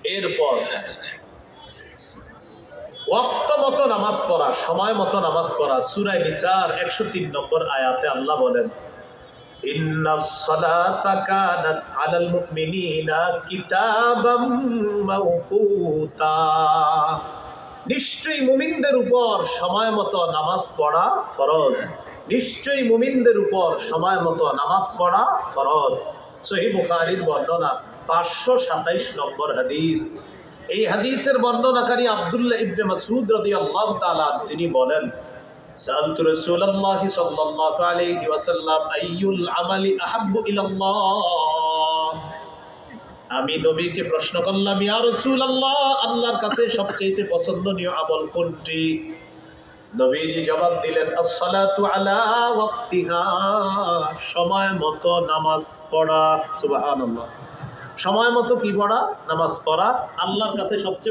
এরপর ওয়াক্ত মতো নামাজ পড়া, সময় মতো নামাজ পড়া। সূরা নিসার 103 নম্বর আয়াতে আল্লাহ বলেন, ইন্নাস সালাতা কানাত আলাল মুমিনিনা কিতাবাম মাওকুতা। নিশ্চয়ই মুমিনদের উপর সময় মতো নামাজ পড়া ফরজ। নিশ্চয়ই মুমিনদের উপর সময় মতো নামাজ পড়া ফরজ। সহিহ বুখারীর বর্ণনা 527 নম্বর হাদিস। এই হাদিসের বর্ণনাকারী আব্দুল্লাহ ইবনে মাসউদ রাদিয়াল্লাহু তাআলা তিনি বলেন, সাআলতু রাসূলুল্লাহ সাল্লাল্লাহু আলাইহি ওয়াসাল্লাম আইয়ুল আমালি আহাব্বু ইলাল্লাহ। আমি নবীকে প্রশ্ন করলাম, ইয়া রাসূলুল্লাহ, আল্লাহর কাছে সবচেয়ে পছন্দনীয় আমল কোনটি? নবীজি জবাব দিলেন, as-salatu ala waqtiha, সময় মতো নামাজ পড়া। সুবহানাল্লাহ। সময় মতো কি পড়া? নামাজ পড়া। আল্লাহর কাছে সবচেয়ে